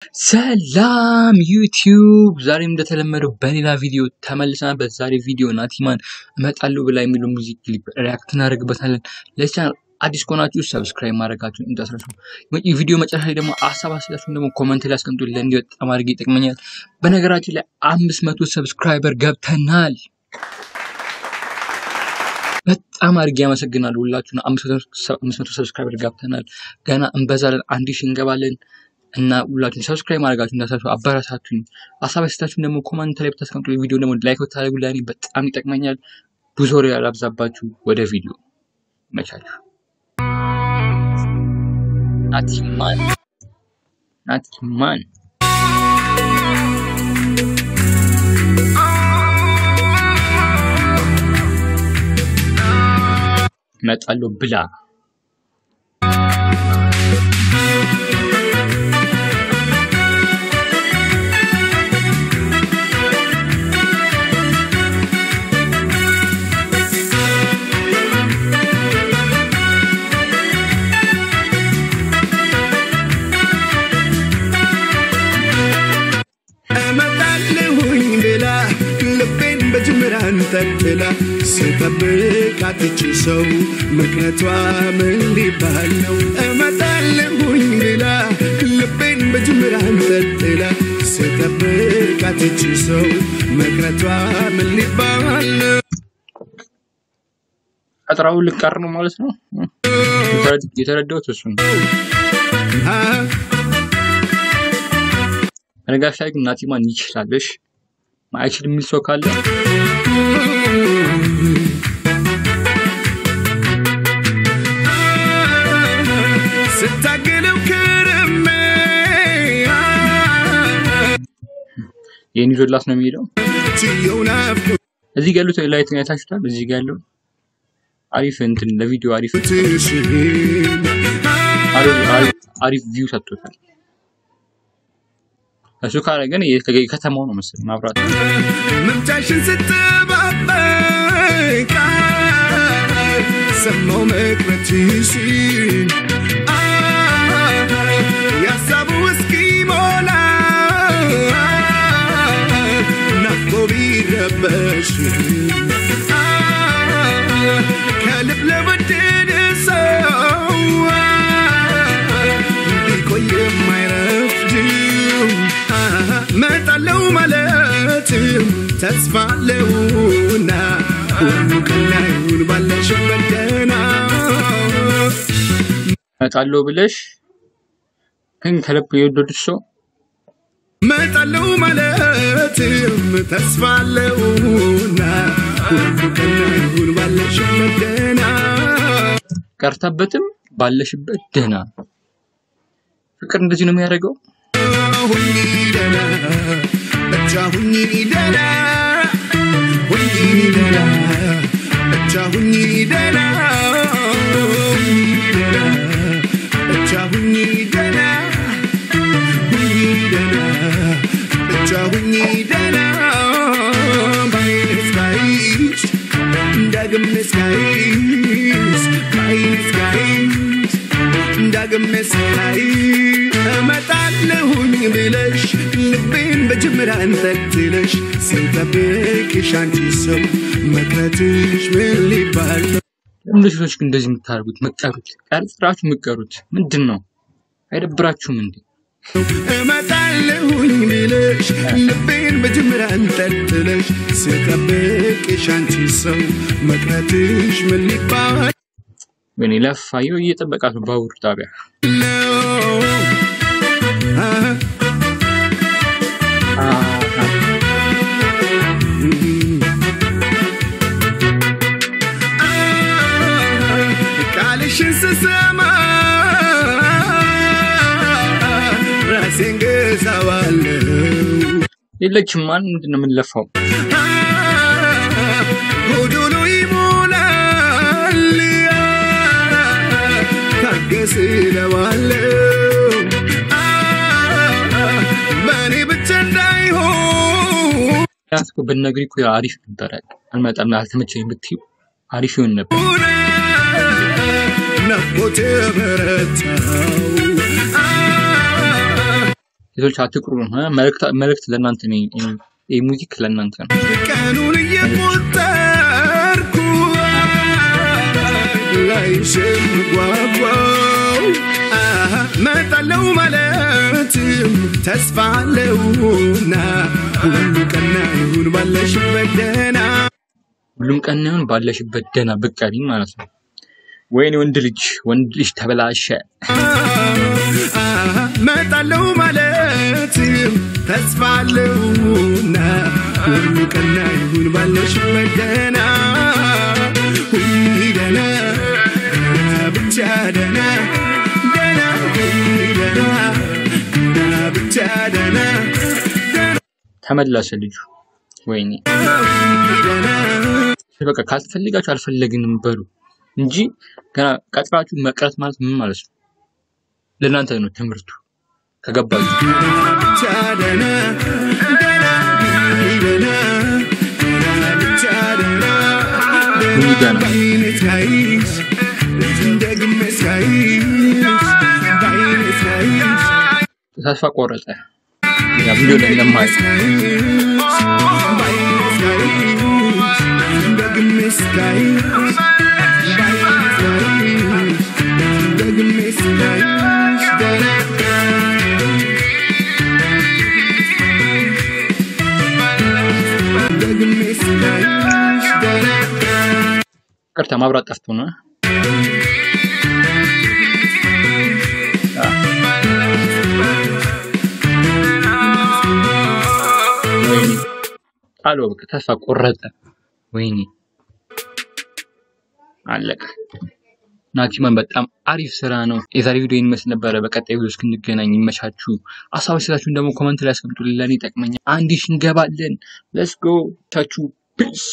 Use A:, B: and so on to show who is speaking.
A: ሰላም ዩቲዩብ ዛሬም እንደተለመደው በሌላ ቪዲዮ ተመልሰናል። በዛሬ ቪዲዮ ናቲማን እመጣለሁ ብላ የሚለው ሙዚክ ክሊፕ ሪአክት እናደርግበታለን። ለቻናል አዲስ ከሆናችሁ ሰብስክራይብ ማድረጋችሁን እንዳትረሱ። ቪዲዮ መጨረሻ ላይ ደግሞ አሳባችሁን ደግሞ ኮሜንት ላይ አስቀምጡልኝ። ለእኔ በጣም አድርጌ ይጠቅመኛል። በነገራችን ላይ 500 ሰብስክራይበር ገብተናል። በጣም አድርጌ አመሰግናለሁ ሁላችሁንም። 500 ሰብስክራይበር ገብተናል። ገና እንበዛለን፣ 1000 እንገባለን። እና ሁላችሁም ሰብስክራይብ ማድረጋችሁን እንዳትረሱ። አበረታቱኝ። አሳባችሁን ደግሞ ኮሜንት ላይ ብታስቀምጡ ቪዲዮ ደግሞ ላይክ ብታደርጉ ለእኔ በጣም ይጠቅመኛል። ብዙ ወሬ አላብዛባችሁ፣ ወደ ቪዲዮ መቻችሁ። ናቲማን እመጣለሁ ብላ
B: ተጥላ ስጠብቃት እቺ ሰው ምክንያቷ ምን ሊባል ነው? እመጣለሁኝ ብላ ልቤን በጅምራን ተጥላ ስጠብቃት እቺ ሰው ምክንያቷ ምን ሊባል ነው?
A: አጥራው ልቀር ነው ማለት ነው። የተረዳሁት እሱ ነው። በነገራችን ላይ ናቲማን ይችላልሽ ማይችል የሚል ሰው ካለ
B: ስታገለው ከረሜ
A: የኒዞላስ ነው የሚለው። እዚህ ጋር ያሉት ላይት ያታችሁታል። እዚህ ጋር ያለው አሪፍ እንትን ለቪዲዮ አሪፍ ቪው ሰጥቶታል። እሱ ካለ ግን ከተማው ነው መሰለኝ ማብራት
B: መምጫሽን ስትባበቃ ሰማው መቅረትሽን ያሳቡ እስኪሞላ ናፍቆ ቢረበሽ ከልብ ለወደደ ሰው ቢቆይ የማይረፍድ መጣለው ማለት ተስፋለውና ሁሉ ቀላዩን ባለሽበት ገና
A: መጣለው ብለሽ ግን ከልብ የወደድሽ ሰው
B: መጣለው ማለት ተስፋለውና ሁሉ ቀላዩን ባለሽበት ገና
A: ቀርታበትም ባለሽበት ደህና። ፍቅር እንደዚህ ነው የሚያደርገው።
B: ሁኚ ደህና ብቻ ሁኚ ደህና ሁኚ ደህና ብቻ ሁኚ ደህና ብቻ ሁኚ ደህና ሁኚ ደህና ብቻ ሁኚ ደህና ባይነስ ጋይስ እንዳግም መስጋይስ ባይነስ ጋይስ እንዳግም መስጋይ እመጣለሁኝ ብለሽ ልቤን በጅምራን ተጥለሽ ስጠብቅሽ አንቺ ሰው መቅረትሽ ምን ሊባል ነው?
A: ለምን ሰዎች እንደዚህ የምታደርጉት? መቀሩት ቀርጽራችሁ መቀሩት ምንድነው? አይደብራችሁም እንዴ?
B: እመጣለሁኝ ብለሽ ልቤን በጅምራን ተጥለሽ ስጠብቅሽ አንቺ ሰው መቅረትሽ ምን ሊባል
A: ወኔ ለፋየው እየጠበቃት ባቡር ጣቢያ
B: ቃልሽን ስሰማ ራሴን ገዛዋለሁ።
A: የለችም ማን ምንድነው የምንለፋው?
B: ጎዶሎ ይሞላል ታገስለዋለሁ በኔ ብቻ እንዳይሆን
A: ያስኩ በነግሪ እኮ አሪፍ ነበር። አልመጣም አልተመቸኝ ብትዩ አሪፍ ይሆን ነበር። ናፍቆት በረታው ሴቶች አትቁሩ መልእክት ለእናንተ ነው ይሄ ሙዚክ ለእናንተ ነው
B: ቀኑን እየቆጠርኩ ላይሽም ጓጓው መጣለው ማለት ተስፋ አለውና ሁሉ ቀና ይሁን ባለሽበት ደህና ብቀሪ ማለት ነው ወይኔ ወንድ ልጅ ተበላሸ መጣለው ማለት ተስፋ አለውና ሁሉ ቀና ይሁን ባለሽበት ደህና ሁሉ ደህና ብቻ ደህና ብቻ ደህና
A: ተመለሰ ልጁ ወይኔ በቃ ካልፈልጋችሁ አልፈለግንም በሉ እንጂ ገና ቀጥራችሁ መቅረት ማለት ምን ማለት ነው ለእናንተ ነው ትምህርቱ ከገባችሁ ተስፋ ቆረጠ ያ ቪዲዮ ለማይ ቅርታ ማብራት ጠፍቶ ነው ወይኔ አሎ በቃ ተስፋ ቆረጠ ወይኔ አለቀ ናቲማን በጣም አሪፍ ስራ ነው የዛሬ ቪዲዮ ይመስል ነበር በቀጣይ ቪዲዮ እስክንገናኝ ይመቻችሁ አሳብ ስላችሁ ደግሞ ኮሜንት ላይ አስቀምጡልኝ ለኔ ይጠቅመኛል አንድ ሺህ እንገባለን ሌትስ ጎ ታቹ ፒስ